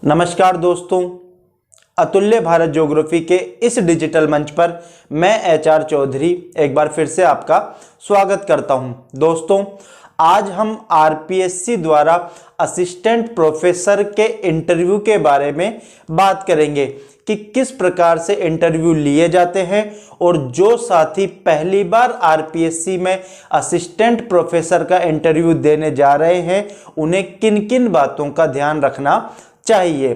नमस्कार दोस्तों, अतुल्य भारत ज्योग्राफी के इस डिजिटल मंच पर मैं एचआर चौधरी एक बार फिर से आपका स्वागत करता हूं। दोस्तों, आज हम आरपीएससी द्वारा असिस्टेंट प्रोफेसर के इंटरव्यू के बारे में बात करेंगे कि किस प्रकार से इंटरव्यू लिए जाते हैं और जो साथी पहली बार आरपीएससी में असिस्टेंट प्रोफेसर का इंटरव्यू देने जा रहे हैं उन्हें किन किन बातों का ध्यान रखना चाहिए।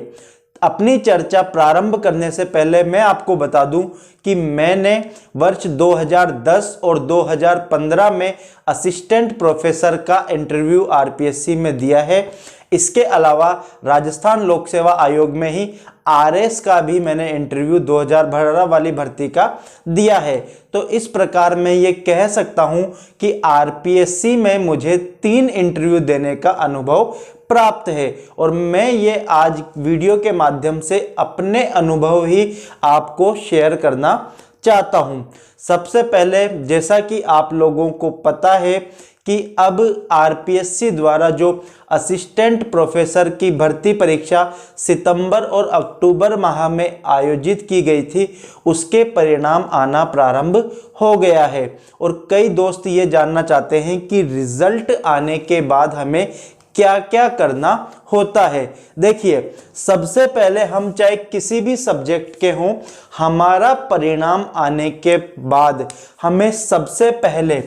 अपनी चर्चा प्रारंभ करने से पहले मैं आपको बता दूं कि मैंने वर्ष 2010 और 2015 में असिस्टेंट प्रोफेसर का इंटरव्यू आरपीएससी में दिया है। इसके अलावा राजस्थान लोक सेवा आयोग में ही आरएस का भी मैंने इंटरव्यू 2018 वाली भर्ती का दिया है। तो इस प्रकार मैं ये कह सकता हूं कि आरपीएससी में मुझे 3 इंटरव्यू देने का अनुभव प्राप्त है और मैं ये आज वीडियो के माध्यम से अपने अनुभव ही आपको शेयर करना चाहता हूं। सबसे पहले, जैसा कि आप लोगों को पता है कि अब आरपीएससी द्वारा जो असिस्टेंट प्रोफेसर की भर्ती परीक्षा सितंबर और अक्टूबर माह में आयोजित की गई थी, उसके परिणाम आना प्रारंभ हो गया है और कई दोस्त ये जानना चाहते हैं कि रिजल्ट आने के बाद हमें क्या क्या करना होता है। देखिए, सबसे पहले हम चाहे किसी भी सब्जेक्ट के हों, हमारा परिणाम आने के बाद हमें सबसे पहले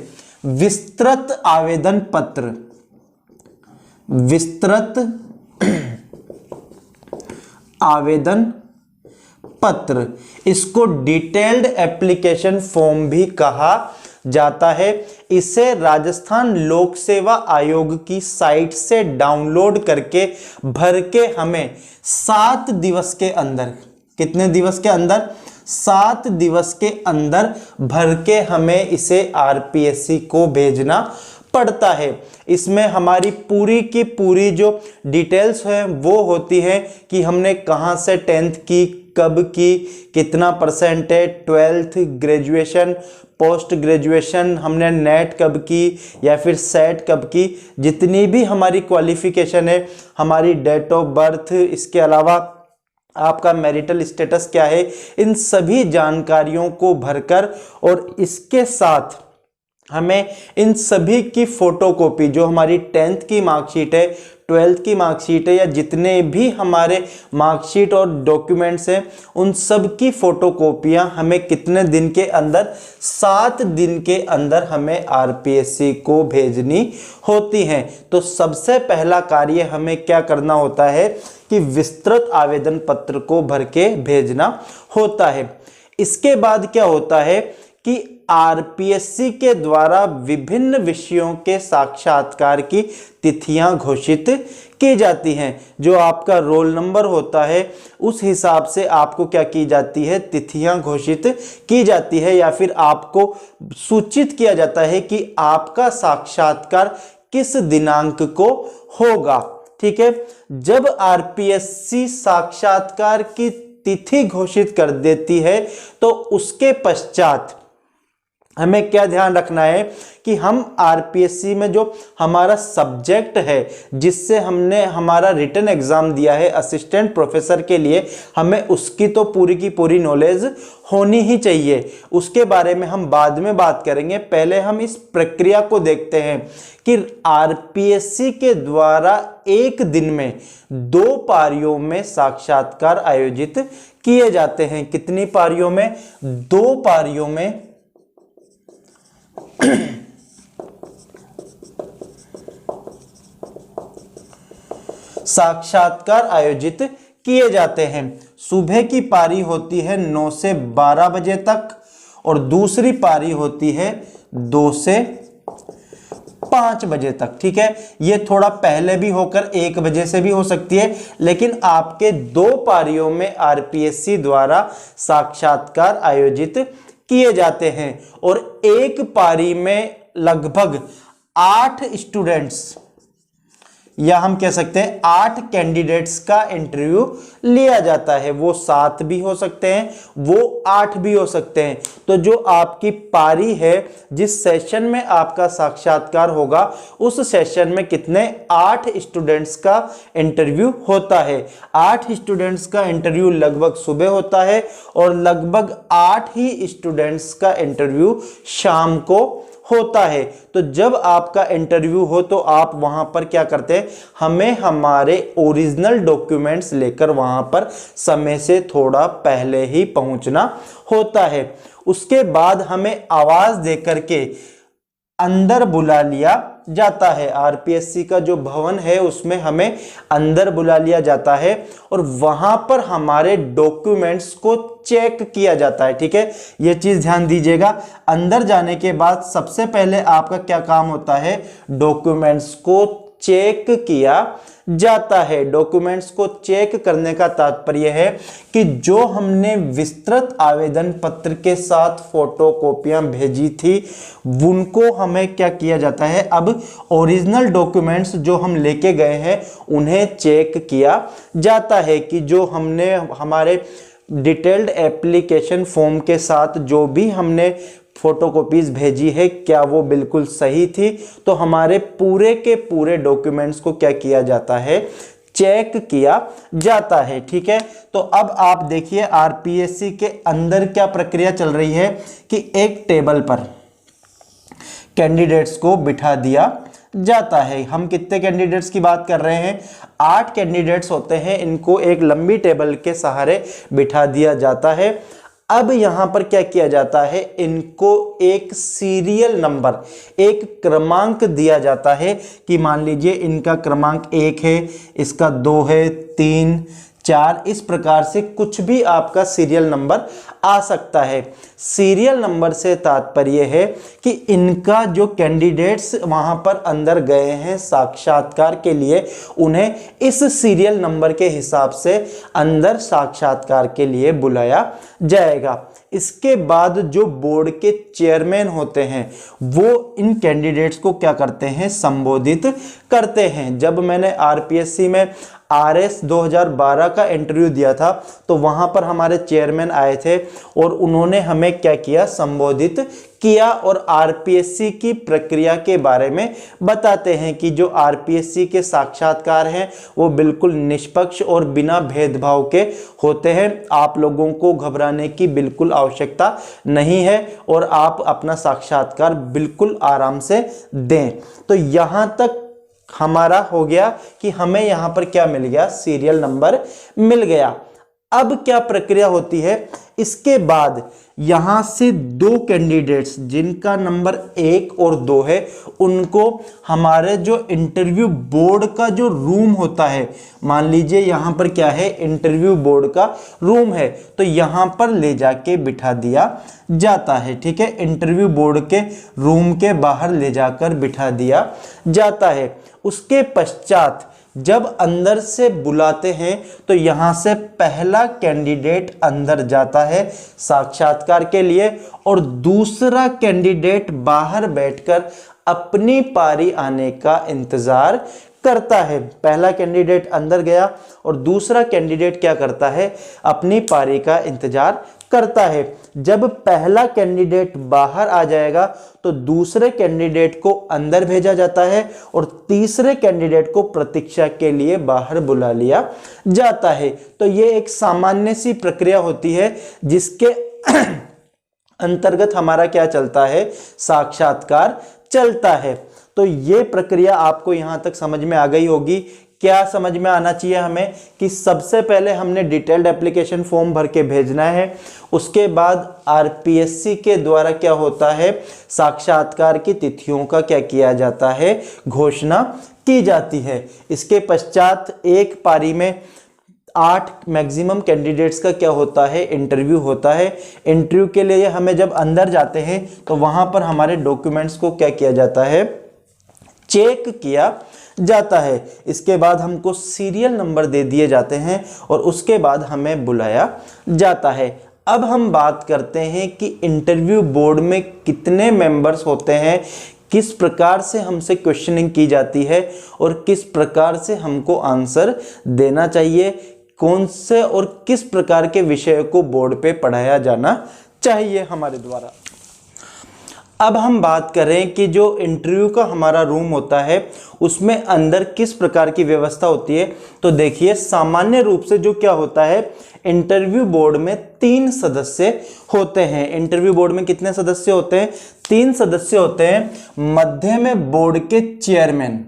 विस्तृत आवेदन पत्र, इसको डिटेल्ड एप्लीकेशन फॉर्म भी कहा जाता है। इसे राजस्थान लोक सेवा आयोग की साइट से डाउनलोड करके भर के हमें 7 दिवस के अंदर, कितने दिवस के अंदर? 7 दिवस के अंदर भर के हमें इसे आरपीएससी को भेजना पड़ता है। इसमें हमारी पूरी की पूरी जो डिटेल्स है वो होती है कि हमने कहाँ से 10th की, कब की, कितना परसेंट है, 12th, ग्रेजुएशन, पोस्ट ग्रेजुएशन, हमने नेट कब की या फिर सेट कब की, जितनी भी हमारी क्वालिफिकेशन है, हमारी डेट ऑफ बर्थ, इसके अलावा आपका मैरिटल स्टेटस क्या है, इन सभी जानकारियों को भरकर और इसके साथ हमें इन सभी की फोटोकॉपी, जो हमारी 10th की मार्कशीट है, 12th की मार्कशीट है या जितने भी हमारे मार्कशीट और डॉक्यूमेंट्स हैं, उन सब की फोटोकॉपियां हमें कितने दिन के अंदर? 7 दिन के अंदर हमें आरपीएससी को भेजनी होती हैं। तो सबसे पहला कार्य हमें क्या करना होता है कि विस्तृत आवेदन पत्र को भर के भेजना होता है। इसके बाद क्या होता है कि आरपीएससी के द्वारा विभिन्न विषयों के साक्षात्कार की तिथियां घोषित की जाती हैं। जो आपका रोल नंबर होता है उस हिसाब से आपको क्या की जाती है? तिथियां घोषित की जाती है या फिर आपको सूचित किया जाता है कि आपका साक्षात्कार किस दिनांक को होगा। ठीक है, जब आरपीएससी साक्षात्कार की तिथि घोषित कर देती है तो उसके पश्चात हमें क्या ध्यान रखना है कि हम आरपीएससी में जो हमारा सब्जेक्ट है जिससे हमने हमारा रिटन एग्जाम दिया है असिस्टेंट प्रोफेसर के लिए, हमें उसकी तो पूरी की पूरी नॉलेज होनी ही चाहिए। उसके बारे में हम बाद में बात करेंगे। पहले हम इस प्रक्रिया को देखते हैं कि आरपीएससी के द्वारा एक दिन में 2 पारियों में साक्षात्कार आयोजित किए जाते हैं। कितनी पारियों में? 2 पारियों में साक्षात्कार आयोजित किए जाते हैं। सुबह की पारी होती है 9 से 12 बजे तक और दूसरी पारी होती है 2 से 5 बजे तक। ठीक है, ये थोड़ा पहले भी होकर 1 बजे से भी हो सकती है, लेकिन आपके 2 पारियों में आरपीएससी द्वारा साक्षात्कार आयोजित किए जाते हैं और एक पारी में लगभग 8 स्टूडेंट्स या हम कह सकते हैं 8 कैंडिडेट्स का इंटरव्यू लिया जाता है। वो 7 भी हो सकते हैं, वो 8 भी हो सकते हैं। तो जो आपकी पारी है, जिस सेशन में आपका साक्षात्कार होगा, उस सेशन में कितने 8 स्टूडेंट्स का इंटरव्यू होता है। 8 स्टूडेंट्स का इंटरव्यू लगभग सुबह होता है और लगभग 8 ही स्टूडेंट्स का इंटरव्यू शाम को होता है। तो जब आपका इंटरव्यू हो तो आप वहां पर क्या करते हैं, हमें हमारे ओरिजिनल डॉक्यूमेंट्स लेकर वहां पर समय से थोड़ा पहले ही पहुंचना होता है। उसके बाद हमें आवाज देकर के अंदर बुला लिया जाता है। आरपीएससी का जो भवन है उसमें हमें अंदर बुला लिया जाता है और वहां पर हमारे डॉक्यूमेंट्स को चेक किया जाता है। ठीक है, यह चीज ध्यान दीजिएगा। अंदर जाने के बाद सबसे पहले आपका क्या काम होता है, डॉक्यूमेंट्स को चेक किया जाता है। डॉक्यूमेंट्स को चेक करने का तात्पर्य है कि जो हमने विस्तृत आवेदन पत्र के साथ फोटोकॉपियां भेजी थी, उनको हमें क्या किया जाता है, अब ओरिजिनल डॉक्यूमेंट्स जो हम लेके गए हैं उन्हें चेक किया जाता है कि जो हमने हमारे डिटेल्ड एप्लीकेशन फॉर्म के साथ जो भी हमने फोटोकॉपीज भेजी है, क्या वो बिल्कुल सही थी। तो हमारे पूरे के पूरे डॉक्यूमेंट्स को क्या किया जाता है, चेक किया जाता है। ठीक है, तो अब आप देखिए आरपीएससी के अंदर क्या प्रक्रिया चल रही है कि एक टेबल पर कैंडिडेट्स को बिठा दिया जाता है। हम कितने कैंडिडेट्स की बात कर रहे हैं, 8 कैंडिडेट्स होते हैं। इनको एक लंबी टेबल के सहारे बिठा दिया जाता है। अब यहां पर क्या किया जाता है, इनको एक सीरियल नंबर, एक क्रमांक दिया जाता है कि मान लीजिए इनका क्रमांक 1 है, इसका 2 है, 3, 4, इस प्रकार से कुछ भी आपका सीरियल नंबर आ सकता है। सीरियल नंबर से तात्पर्य है कि इनका जो कैंडिडेट्स वहां पर अंदर गए हैं साक्षात्कार के लिए, उन्हें इस सीरियल नंबर के हिसाब से अंदर साक्षात्कार के लिए बुलाया जाएगा। इसके बाद जो बोर्ड के चेयरमैन होते हैं वो इन कैंडिडेट्स को क्या करते हैं, संबोधित करते हैं। जब मैंने आरपीएससी में आरएस 2012 का इंटरव्यू दिया था तो वहां पर हमारे चेयरमैन आए थे और उन्होंने हमें क्या किया, संबोधित किया और आरपीएससी की प्रक्रिया के बारे में बताते हैं कि जो आरपीएससी के साक्षात्कार हैं वो बिल्कुल निष्पक्ष और बिना भेदभाव के होते हैं। आप लोगों को घबराने की बिल्कुल आवश्यकता नहीं है और आप अपना साक्षात्कार बिल्कुल आराम से दें। तो यहां तक हमारा हो गया कि हमें यहां पर क्या मिल गया, सीरियल नंबर मिल गया। अब क्या प्रक्रिया होती है, इसके बाद यहां से 2 कैंडिडेट्स जिनका नंबर 1 और 2 है, उनको हमारे जो इंटरव्यू बोर्ड का जो रूम होता है, मान लीजिए यहां पर क्या है, इंटरव्यू बोर्ड का रूम है, तो यहां पर ले जाके बिठा दिया जाता है। ठीक है, इंटरव्यू बोर्ड के रूम के बाहर ले जाकर बिठा दिया जाता है। उसके पश्चात जब अंदर से बुलाते हैं तो यहां से पहला कैंडिडेट अंदर जाता है साक्षात्कार के लिए और दूसरा कैंडिडेट बाहर बैठकर अपनी पारी आने का इंतजार करता है। पहला कैंडिडेट अंदर गया और दूसरा कैंडिडेट क्या करता है, अपनी पारी का इंतजार करता है। जब पहला कैंडिडेट बाहर आ जाएगा तो दूसरे कैंडिडेट को अंदर भेजा जाता है और तीसरे कैंडिडेट को प्रतीक्षा के लिए बाहर बुला लिया जाता है। तो ये एक सामान्य सी प्रक्रिया होती है जिसके अंतर्गत हमारा क्या चलता है, साक्षात्कार चलता है। तो ये प्रक्रिया आपको यहां तक समझ में आ गई होगी। क्या समझ में आना चाहिए हमें कि सबसे पहले हमने डिटेल्ड एप्लीकेशन फॉर्म भर के भेजना है, उसके बाद आरपीएससी के द्वारा क्या होता है, साक्षात्कार की तिथियों का क्या किया जाता है, घोषणा की जाती है। इसके पश्चात एक पारी में 8 मैक्सिमम कैंडिडेट्स का क्या होता है, इंटरव्यू होता है। इंटरव्यू के लिए हमें जब अंदर जाते हैं तो वहां पर हमारे डॉक्यूमेंट्स को क्या किया जाता है, चेक किया जाता है। इसके बाद हमको सीरियल नंबर दे दिए जाते हैं और उसके बाद हमें बुलाया जाता है। अब हम बात करते हैं कि इंटरव्यू बोर्ड में कितने मेंबर्स होते हैं, किस प्रकार से हमसे क्वेश्चनिंग की जाती है और किस प्रकार से हमको आंसर देना चाहिए, कौन से और किस प्रकार के विषय को बोर्ड पे पढ़ाया जाना चाहिए हमारे द्वारा। अब हम बात करें कि जो इंटरव्यू का हमारा रूम होता है उसमें अंदर किस प्रकार की व्यवस्था होती है। तो देखिए, सामान्य रूप से जो क्या होता है, इंटरव्यू बोर्ड में 3 सदस्य होते हैं। इंटरव्यू बोर्ड में कितने सदस्य होते हैं? 3 सदस्य होते हैं। मध्य में बोर्ड के चेयरमैन,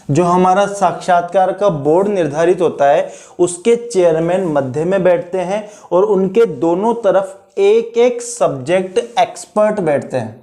जो हमारा साक्षात्कार का बोर्ड निर्धारित होता है उसके चेयरमैन मध्य में बैठते हैं और उनके दोनों तरफ एक एक सब्जेक्ट एक्सपर्ट बैठते हैं।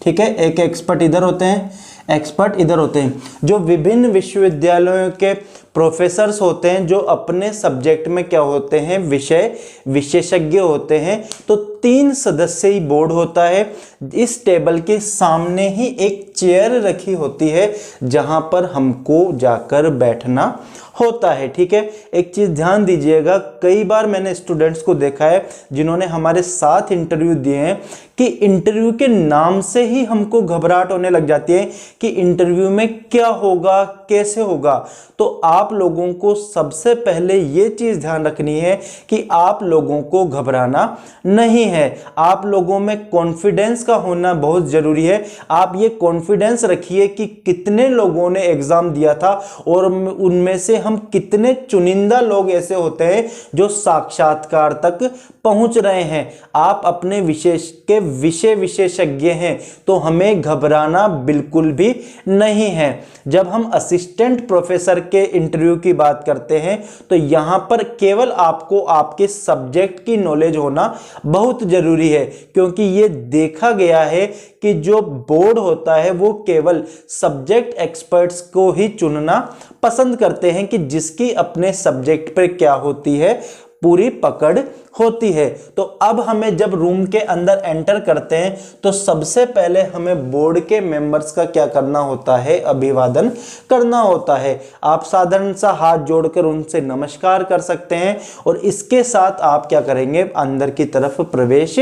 ठीक है, एक एक्सपर्ट इधर होते हैं, एक्सपर्ट इधर होते हैं, जो विभिन्न विश्वविद्यालयों के प्रोफेसर्स होते हैं, जो अपने सब्जेक्ट में क्या होते हैं, विषय विशेषज्ञ होते हैं। तो 3 सदस्यीय बोर्ड होता है। इस टेबल के सामने ही एक चेयर रखी होती है जहां पर हमको जाकर बैठना होता है। ठीक है, एक चीज ध्यान दीजिएगा, कई बार मैंने स्टूडेंट्स को देखा है जिन्होंने हमारे साथ इंटरव्यू दिए हैं कि इंटरव्यू के नाम से ही हमको घबराहट होने लग जाती है कि इंटरव्यू में क्या होगा, कैसे होगा। तो आप लोगों को सबसे पहले ये चीज ध्यान रखनी है कि आप लोगों को घबराना नहीं है, आप लोगों में कॉन्फिडेंस का होना बहुत जरूरी है। आप ये कॉन्फिडेंस रखिए कि कितने लोगों ने एग्जाम दिया था और उनमें से हम कितने चुनिंदा लोग ऐसे होते हैं जो साक्षात्कार तक पहुंच रहे हैं। आप अपने विषय विशेषज्ञ हैं, तो हमें घबराना बिल्कुल भी नहीं है। जब हम असिस्टेंट प्रोफेसर के इंटरव्यू की बात करते हैं तो यहां पर केवल आपको आपके सब्जेक्ट की नॉलेज होना बहुत जरूरी है, क्योंकि ये देखा गया है कि जो बोर्ड होता है वो केवल सब्जेक्ट एक्सपर्ट्स को ही चुनना पसंद करते हैं कि जिसकी अपने सब्जेक्ट पर क्या होती है, पूरी पकड़ होती है। तो अब हमें जब रूम के अंदर एंटर करते हैं तो सबसे पहले हमें बोर्ड के मेंबर्स का क्या करना होता है, अभिवादन करना होता है। आप साधारण सा हाथ जोड़कर उनसे नमस्कार कर सकते हैं और इसके साथ आप क्या करेंगे, अंदर की तरफ प्रवेश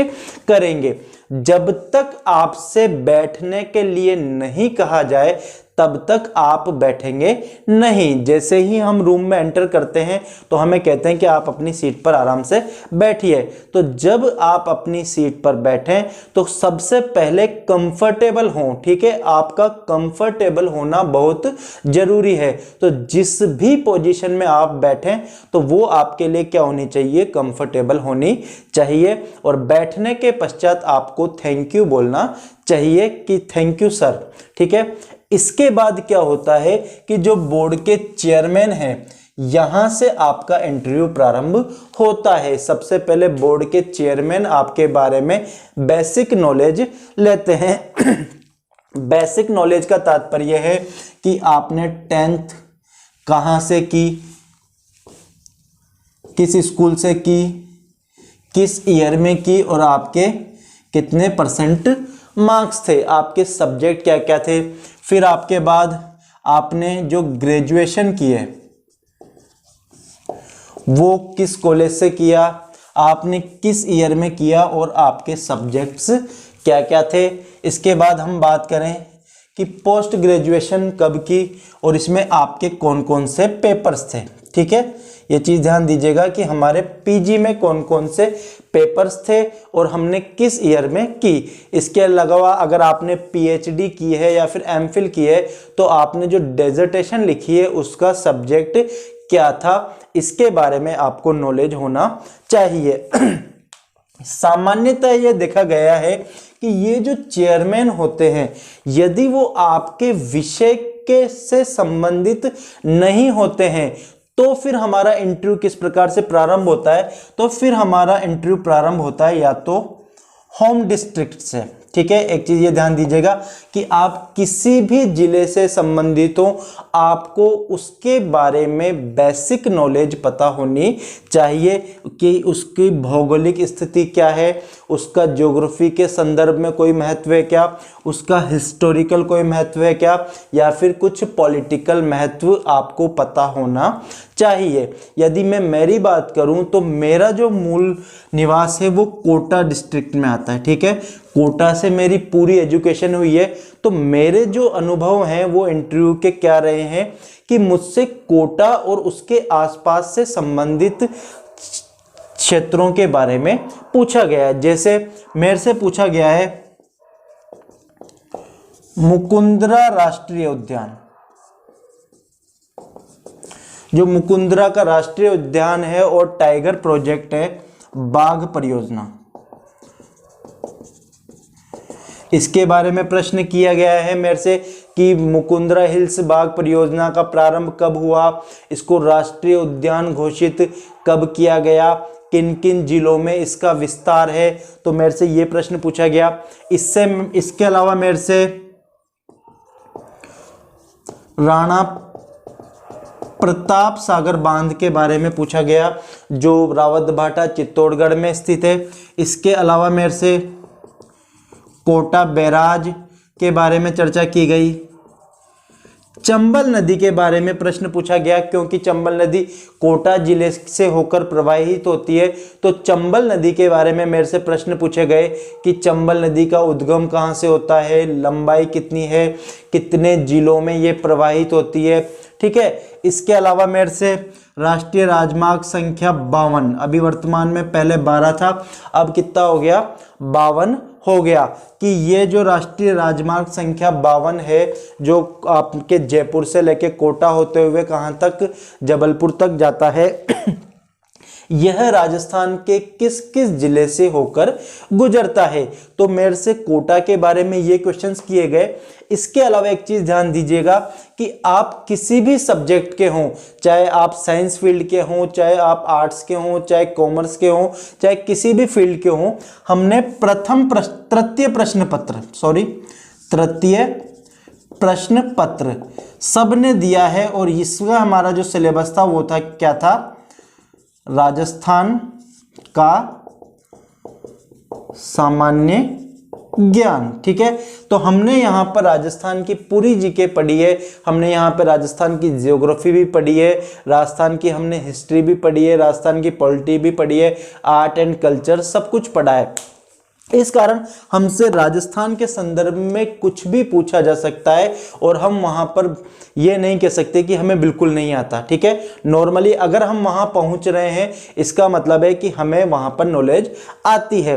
करेंगे। जब तक आपसे बैठने के लिए नहीं कहा जाए तब तक आप बैठेंगे नहीं। जैसे ही हम रूम में एंटर करते हैं तो हमें कहते हैं कि आप अपनी सीट पर आराम से बैठिए। तो जब आप अपनी सीट पर बैठें तो सबसे पहले कंफर्टेबल हों। ठीक है, आपका कंफर्टेबल होना बहुत जरूरी है। तो जिस भी पोजीशन में आप बैठें तो वो आपके लिए क्या होनी चाहिए, कंफर्टेबल होनी चाहिए। और बैठने के पश्चात आपको थैंक यू बोलना चाहिए कि थैंक यू सर। ठीक है, इसके बाद क्या होता है कि जो बोर्ड के चेयरमैन हैं, यहां से आपका इंटरव्यू प्रारंभ होता है। सबसे पहले बोर्ड के चेयरमैन आपके बारे में बेसिक नॉलेज लेते हैं। बेसिक नॉलेज का तात्पर्य है कि आपने 10th कहां से की, किस स्कूल से की, किस ईयर में की और आपके कितने % मार्क्स थे, आपके सब्जेक्ट क्या क्या थे। फिर आपके बाद आपने जो ग्रेजुएशन की है वो किस कॉलेज से किया, आपने किस ईयर में किया और आपके सब्जेक्ट्स क्या क्या थे। इसके बाद हम बात करें कि पोस्ट ग्रेजुएशन कब की और इसमें आपके कौन कौन से पेपर्स थे। ठीक है, ये चीज़ ध्यान दीजिएगा कि हमारे पीजी में कौन कौन से पेपर्स थे और हमने किस ईयर में की। इसके अलावा अगर आपने पीएचडी की है या फिर एमफिल की है तो आपने जो डिसर्टेशन लिखी है उसका सब्जेक्ट क्या था, इसके बारे में आपको नॉलेज होना चाहिए। सामान्यतः यह देखा गया है कि ये जो चेयरमैन होते हैं, यदि वो आपके विषय के से संबंधित नहीं होते हैं तो फिर हमारा इंटरव्यू किस प्रकार से प्रारंभ होता है, तो फिर हमारा इंटरव्यू प्रारंभ होता है या तो होम डिस्ट्रिक्ट से। ठीक है। एक चीज ये ध्यान दीजिएगा कि आप किसी भी जिले से संबंधित हो, आपको उसके बारे में बेसिक नॉलेज पता होनी चाहिए कि उसकी भौगोलिक स्थिति क्या है, उसका ज्योग्राफी के संदर्भ में कोई महत्व है क्या, उसका हिस्टोरिकल कोई महत्व है क्या, या फिर कुछ पॉलिटिकल महत्व आपको पता होना चाहिए। यदि मैं मेरी बात करूं तो मेरा जो मूल निवास है वो कोटा डिस्ट्रिक्ट में आता है, ठीक है। कोटा से मेरी पूरी एजुकेशन हुई है, तो मेरे जो अनुभव हैं वो इंटरव्यू के क्या रहे हैं कि मुझसे कोटा और उसके आसपास से संबंधित क्षेत्रों के बारे में पूछा गया है। जैसे मेरे से पूछा गया है मुकुंदरा राष्ट्रीय उद्यान, जो मुकुंदरा का राष्ट्रीय उद्यान है और टाइगर प्रोजेक्ट है, बाघ परियोजना, इसके बारे में प्रश्न किया गया है मेरे से कि मुकुंदरा हिल्स बाघ परियोजना का प्रारंभ कब हुआ, इसको राष्ट्रीय उद्यान घोषित कब किया गया, किन किन जिलों में इसका विस्तार है, तो मेरे से ये प्रश्न पूछा गया। इसके अलावा मेरे से राणा प्रताप सागर बांध के बारे में पूछा गया, जो रावतभाटा चित्तौड़गढ़ में स्थित है। इसके अलावा मेरे से कोटा बैराज के बारे में चर्चा की गई। चंबल नदी के बारे में प्रश्न पूछा गया, क्योंकि चंबल नदी कोटा जिले से होकर प्रवाहित होती है, तो चंबल नदी के बारे में मेरे से प्रश्न पूछे गए कि चंबल नदी का उद्गम कहाँ से होता है, लंबाई कितनी है, कितने जिलों में ये प्रवाहित होती है, ठीक है। इसके अलावा मेरे से राष्ट्रीय राजमार्ग संख्या 52, अभी वर्तमान में पहले 12 था, अब कितना हो गया, 52 हो गया, कि ये जो राष्ट्रीय राजमार्ग संख्या 52 है, जो आपके जयपुर से लेके कोटा होते हुए कहाँ तक, जबलपुर तक जाता है, यह राजस्थान के किस किस जिले से होकर गुजरता है। तो मेरे से कोटा के बारे में ये क्वेश्चंस किए गए। इसके अलावा एक चीज ध्यान दीजिएगा कि आप किसी भी सब्जेक्ट के हों, चाहे आप साइंस फील्ड के हों, चाहे आप आर्ट्स के हों, चाहे कॉमर्स के हों, चाहे किसी भी फील्ड के हों, हमने तृतीय प्रश्न पत्र सबने दिया है। और इसका हमारा जो सिलेबस था वो था, क्या था, राजस्थान का सामान्य ज्ञान, ठीक है। तो हमने यहाँ पर राजस्थान की पूरी जीके पढ़ी है, हमने यहाँ पर राजस्थान की जियोग्राफी भी पढ़ी है, राजस्थान की हमने हिस्ट्री भी पढ़ी है, राजस्थान की पॉलिटी भी पढ़ी है, आर्ट एंड कल्चर सब कुछ पढ़ा है। इस कारण हमसे राजस्थान के संदर्भ में कुछ भी पूछा जा सकता है और हम वहां पर ये नहीं कह सकते कि हमें बिल्कुल नहीं आता, ठीक है। नॉर्मली अगर हम वहां पहुंच रहे हैं, इसका मतलब है कि हमें वहां पर नॉलेज आती है।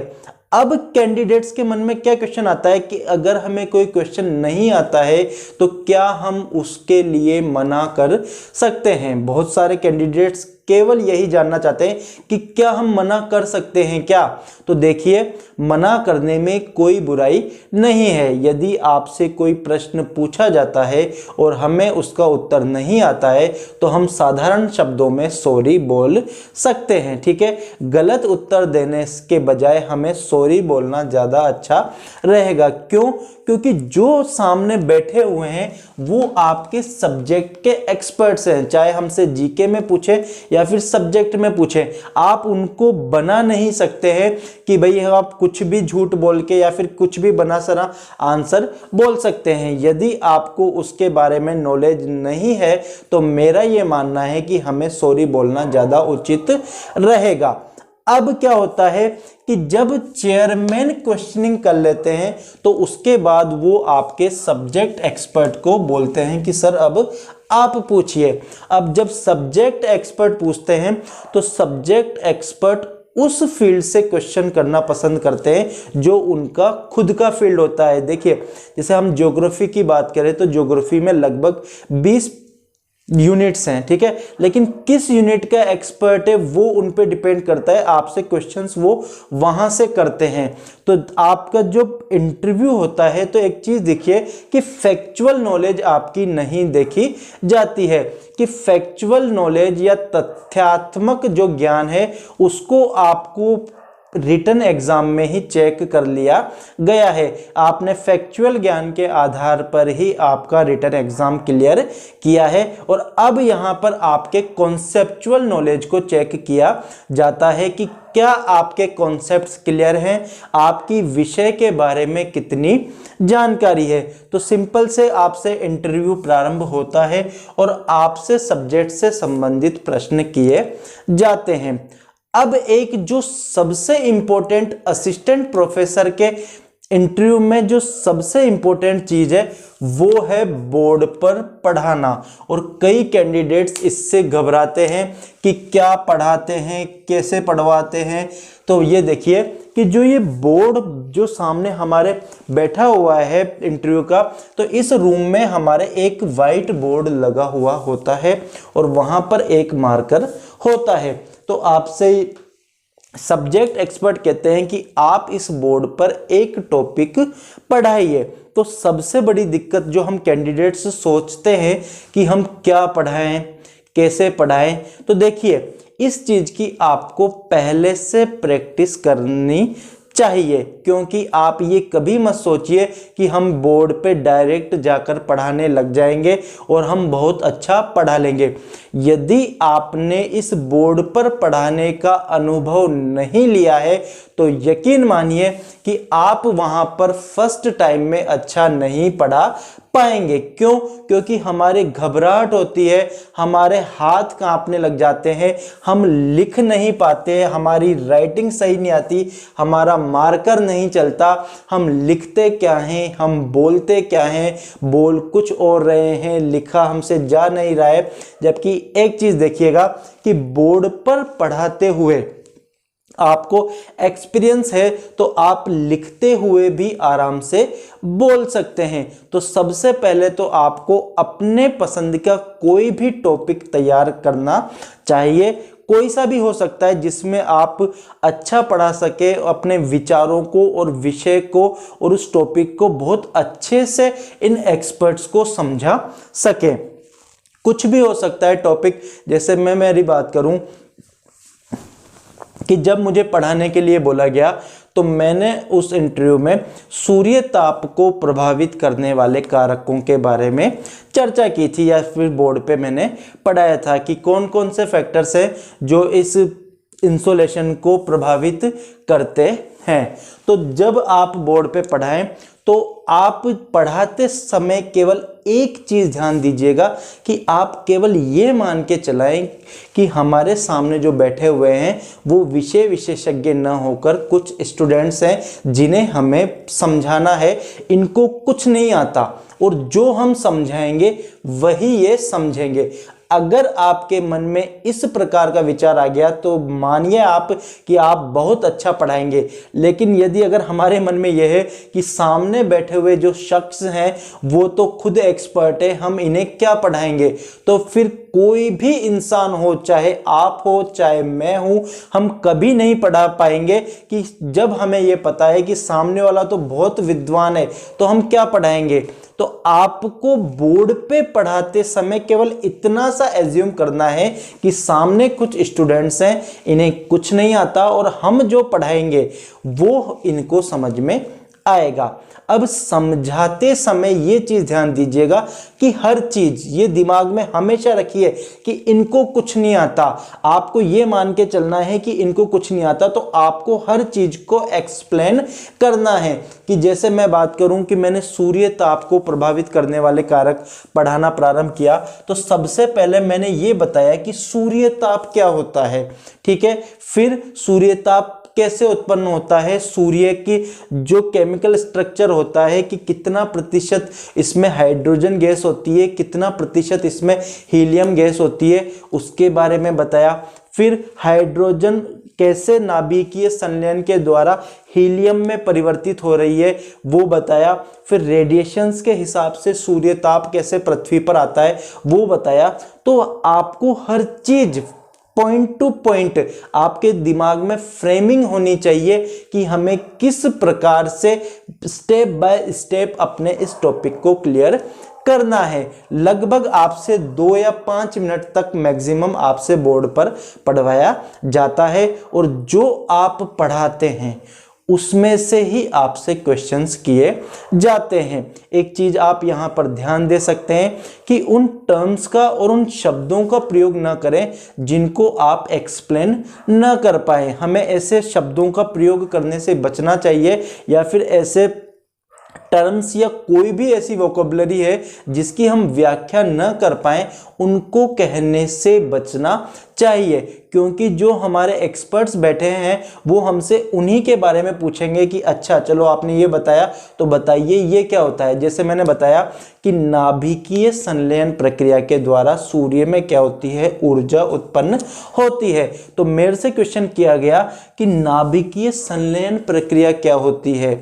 अब कैंडिडेट्स के मन में क्या क्वेश्चन आता है कि अगर हमें कोई क्वेश्चन नहीं आता है तो क्या हम उसके लिए मना कर सकते हैं। बहुत सारे कैंडिडेट्स केवल यही जानना चाहते हैं कि क्या हम मना कर सकते हैं क्या। तो देखिए, मना करने में कोई बुराई नहीं है। यदि आपसे कोई प्रश्न पूछा जाता है और हमें उसका उत्तर नहीं आता है तो हम साधारण शब्दों में सॉरी बोल सकते हैं, ठीक है। गलत उत्तर देने के बजाय हमें सॉरी बोलना ज़्यादा अच्छा रहेगा। क्यों? क्योंकि जो सामने बैठे हुए हैं वो आपके सब्जेक्ट के एक्सपर्ट्स हैं। चाहे हमसे जीके में पूछे या फिर सब्जेक्ट में पूछे, आप उनको बना नहीं सकते हैं कि भाई आप कुछ भी झूठ बोल के या फिर कुछ भी बना सरा आंसर बोल सकते हैं। यदि आपको उसके बारे में नॉलेज नहीं है तो मेरा ये मानना है कि हमें सॉरी बोलना ज़्यादा उचित रहेगा। अब क्या होता है कि जब चेयरमैन क्वेश्चनिंग कर लेते हैं तो उसके बाद वो आपके सब्जेक्ट एक्सपर्ट को बोलते हैं कि सर अब आप पूछिए। अब जब सब्जेक्ट एक्सपर्ट पूछते हैं तो सब्जेक्ट एक्सपर्ट उस फील्ड से क्वेश्चन करना पसंद करते हैं जो उनका खुद का फील्ड होता है। देखिए, जैसे हम ज्योग्राफी की बात करें तो ज्योग्राफी में लगभग 20 यूनिट्स हैं, ठीक है, लेकिन किस यूनिट का एक्सपर्ट है वो उन पे डिपेंड करता है। आपसे क्वेश्चंस वो वहां से करते हैं। तो आपका जो इंटरव्यू होता है तो एक चीज देखिए कि फैक्चुअल नॉलेज आपकी नहीं देखी जाती है, कि फैक्चुअल नॉलेज या तथ्यात्मक जो ज्ञान है उसको आपको रिटन एग्जाम में ही चेक कर लिया गया है। आपने फैक्चुअल ज्ञान के आधार पर ही आपका रिटन एग्जाम क्लियर किया है और अब यहाँ पर आपके कॉन्सेप्चुअल नॉलेज को चेक किया जाता है कि क्या आपके कॉन्सेप्ट्स क्लियर हैं, आपकी विषय के बारे में कितनी जानकारी है। तो सिंपल से आपसे इंटरव्यू प्रारंभ होता है और आपसे सब्जेक्ट से संबंधित प्रश्न किए जाते हैं। अब एक जो सबसे इंपॉर्टेंट असिस्टेंट प्रोफेसर के इंटरव्यू में जो सबसे इंपॉर्टेंट चीज है वो है बोर्ड पर पढ़ाना। और कई कैंडिडेट्स इससे घबराते हैं कि क्या पढ़ाते हैं, कैसे पढ़वाते हैं। तो ये देखिए कि जो ये बोर्ड जो सामने हमारे बैठा हुआ है इंटरव्यू का, तो इस रूम में हमारे एक वाइट बोर्ड लगा हुआ होता है और वहां पर एक मार्कर होता है। तो आपसे सब्जेक्ट एक्सपर्ट कहते हैं कि आप इस बोर्ड पर एक टॉपिक पढ़ाइए। तो सबसे बड़ी दिक्कत जो हम कैंडिडेट्स सोचते हैं कि हम क्या पढ़ाएं, कैसे पढ़ाएं, तो देखिए इस चीज की आपको पहले से प्रैक्टिस करनी चाहिए। क्योंकि आप ये कभी मत सोचिए कि हम बोर्ड पे डायरेक्ट जाकर पढ़ाने लग जाएंगे और हम बहुत अच्छा पढ़ा लेंगे। यदि आपने इस बोर्ड पर पढ़ाने का अनुभव नहीं लिया है तो यकीन मानिए कि आप वहां पर फर्स्ट टाइम में अच्छा नहीं पढ़ा पाएंगे। क्यों? क्योंकि हमारी घबराहट होती है, हमारे हाथ कांपने लग जाते हैं, हम लिख नहीं पाते, हमारी राइटिंग सही नहीं आती, हमारा मार्कर नहीं चलता, हम लिखते क्या हैं, हम बोलते क्या हैं, बोल कुछ और रहे हैं, लिखा हमसे जा नहीं रहा है। जबकि एक चीज देखिएगा कि बोर्ड पर पढ़ाते हुए आपको एक्सपीरियंस है तो आप लिखते हुए भी आराम से बोल सकते हैं। तो सबसे पहले तो आपको अपने पसंद का कोई भी टॉपिक तैयार करना चाहिए, कोई सा भी हो सकता है जिसमें आप अच्छा पढ़ा सके, अपने विचारों को और विषय को और उस टॉपिक को बहुत अच्छे से इन एक्सपर्ट्स को समझा सके। कुछ भी हो सकता है टॉपिक। जैसे मैं मेरी बात करूं कि जब मुझे पढ़ाने के लिए बोला गया तो मैंने उस इंटरव्यू में सूर्य ताप को प्रभावित करने वाले कारकों के बारे में चर्चा की थी, या फिर बोर्ड पे मैंने पढ़ाया था कि कौन कौन से फैक्टर्स हैं जो इस इंसोलेशन को प्रभावित करते हैं। तो जब आप बोर्ड पे पढ़ाएं तो आप पढ़ाते समय केवल एक चीज ध्यान दीजिएगा कि आप केवल ये मान के चलाएं कि हमारे सामने जो बैठे हुए हैं वो विषय विशेषज्ञ न होकर कुछ स्टूडेंट्स हैं जिन्हें हमें समझाना है, इनको कुछ नहीं आता और जो हम समझाएंगे वही ये समझेंगे। अगर आपके मन में इस प्रकार का विचार आ गया तो मानिए आप कि आप बहुत अच्छा पढ़ाएंगे। लेकिन यदि अगर हमारे मन में यह है कि सामने बैठे हुए जो शख्स हैं वो तो खुद एक्सपर्ट है, हम इन्हें क्या पढ़ाएंगे, तो फिर कोई भी इंसान हो, चाहे आप हो चाहे मैं हूं, हम कभी नहीं पढ़ा पाएंगे। कि जब हमें यह पता है कि सामने वाला तो बहुत विद्वान है तो हम क्या पढ़ाएंगे। तो आपको बोर्ड पे पढ़ाते समय केवल इतना सा एज्यूम करना है कि सामने कुछ स्टूडेंट्स हैं, इन्हें कुछ नहीं आता और हम जो पढ़ाएंगे वो इनको समझ में आएगा। अब समझाते समय ये चीज ध्यान दीजिएगा कि हर चीज ये दिमाग में हमेशा रखिए कि इनको कुछ नहीं आता। आपको ये मान के चलना है कि इनको कुछ नहीं आता, तो आपको हर चीज को एक्सप्लेन करना है। कि जैसे मैं बात करूं कि मैंने सूर्य ताप को प्रभावित करने वाले कारक पढ़ाना प्रारंभ किया, तो सबसे पहले मैंने ये बताया कि सूर्य ताप क्या होता है, ठीक है। फिर सूर्य ताप कैसे उत्पन्न होता है, सूर्य की जो केमिकल स्ट्रक्चर होता है कि कितना प्रतिशत इसमें हाइड्रोजन गैस होती है, कितना प्रतिशत इसमें हीलियम गैस होती है, उसके बारे में बताया। फिर हाइड्रोजन कैसे नाभिकीय संलयन के द्वारा हीलियम में परिवर्तित हो रही है वो बताया। फिर रेडिएशंस के हिसाब से सूर्य ताप कैसे पृथ्वी पर आता है वो बताया। तो आपको हर चीज पॉइंट टू पॉइंट आपके दिमाग में फ्रेमिंग होनी चाहिए कि हमें किस प्रकार से स्टेप बाय स्टेप अपने इस टॉपिक को क्लियर करना है। लगभग आपसे 2 या 5 मिनट तक मैक्सिमम आपसे बोर्ड पर पढ़वाया जाता है और जो आप पढ़ाते हैं उसमें से ही आपसे क्वेश्चंस किए जाते हैं। एक चीज आप यहां पर ध्यान दे सकते हैं कि उन टर्म्स का और उन शब्दों का प्रयोग ना करें जिनको आप एक्सप्लेन ना कर पाए। हमें ऐसे शब्दों का प्रयोग करने से बचना चाहिए या फिर ऐसे टर्म्स या कोई भी ऐसी वोकेबुलरी है जिसकी हम व्याख्या न कर पाए उनको कहने से बचना चाहिए, क्योंकि जो हमारे एक्सपर्ट्स बैठे हैं वो हमसे उन्हीं के बारे में पूछेंगे कि अच्छा चलो आपने ये बताया तो बताइए ये क्या होता है। जैसे मैंने बताया कि नाभिकीय संलयन प्रक्रिया के द्वारा सूर्य में क्या होती है, ऊर्जा उत्पन्न होती है। तो मेरे से क्वेश्चन किया गया कि नाभिकीय संलयन प्रक्रिया क्या होती है,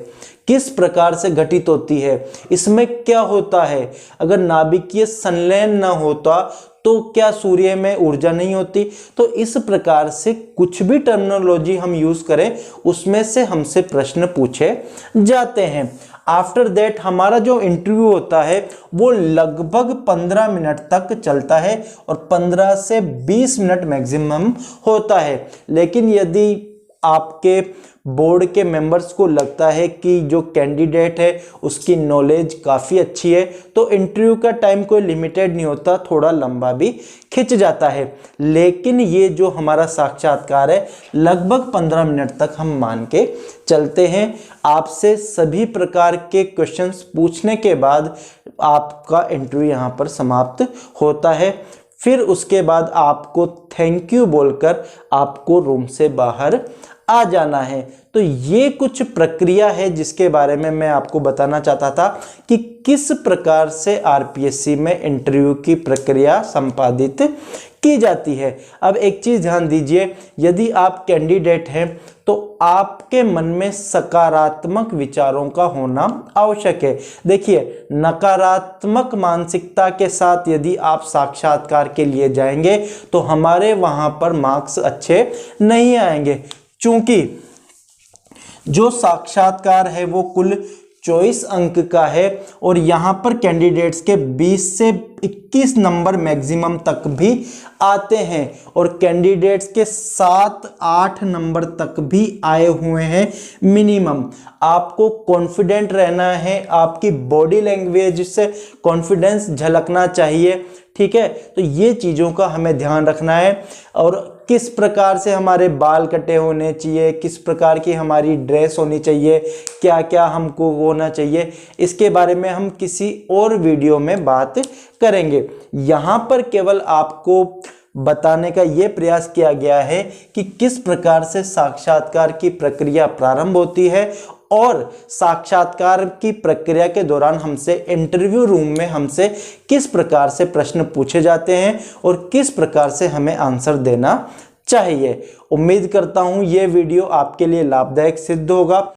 किस प्रकार से घटित होती है, इसमें क्या होता है। अगर नाभिकीय संलयन न होता तो क्या सूर्य में ऊर्जा नहीं होती। तो इस प्रकार से कुछ भी टर्मिनोलॉजी हम यूज करें उसमें से हमसे प्रश्न पूछे जाते हैं। आफ्टर दैट हमारा जो इंटरव्यू होता है वो लगभग 15 मिनट तक चलता है और 15 से 20 मिनट मैक्सिमम होता है। लेकिन यदि आपके बोर्ड के मेंबर्स को लगता है कि जो कैंडिडेट है उसकी नॉलेज काफ़ी अच्छी है तो इंटरव्यू का टाइम कोई लिमिटेड नहीं होता, थोड़ा लंबा भी खिंच जाता है। लेकिन ये जो हमारा साक्षात्कार है लगभग 15 मिनट तक हम मान के चलते हैं। आपसे सभी प्रकार के क्वेश्चंस पूछने के बाद आपका इंटरव्यू यहाँ पर समाप्त होता है। फिर उसके बाद आपको थैंक यू बोलकर आपको रूम से बाहर आ जाना है। तो ये कुछ प्रक्रिया है जिसके बारे में मैं आपको बताना चाहता था कि किस प्रकार से आरपीएससी में इंटरव्यू की प्रक्रिया संपादित की जाती है। अब एक चीज ध्यान दीजिए, यदि आप कैंडिडेट हैं तो आपके मन में सकारात्मक विचारों का होना आवश्यक है। देखिए, नकारात्मक मानसिकता के साथ यदि आप साक्षात्कार के लिए जाएंगे तो हमारे वहां पर मार्क्स अच्छे नहीं आएंगे, चूंकि जो साक्षात्कार है वो कुल 24 अंक का है और यहाँ पर कैंडिडेट्स के 20 से 21 नंबर मैक्सिमम तक भी आते हैं और कैंडिडेट्स के 7-8 नंबर तक भी आए हुए हैं मिनिमम। आपको कॉन्फिडेंट रहना है, आपकी बॉडी लैंग्वेज से कॉन्फिडेंस झलकना चाहिए, ठीक है। तो ये चीज़ों का हमें ध्यान रखना है और किस प्रकार से हमारे बाल कटे होने चाहिए, किस प्रकार की हमारी ड्रेस होनी चाहिए, क्या क्या हमको होना चाहिए, इसके बारे में हम किसी और वीडियो में बात करेंगे। यहाँ पर केवल आपको बताने का ये प्रयास किया गया है कि किस प्रकार से साक्षात्कार की प्रक्रिया प्रारंभ होती है और साक्षात्कार की प्रक्रिया के दौरान हमसे इंटरव्यू रूम में हमसे किस प्रकार से प्रश्न पूछे जाते हैं और किस प्रकार से हमें आंसर देना चाहिए। उम्मीद करता हूं ये वीडियो आपके लिए लाभदायक सिद्ध होगा।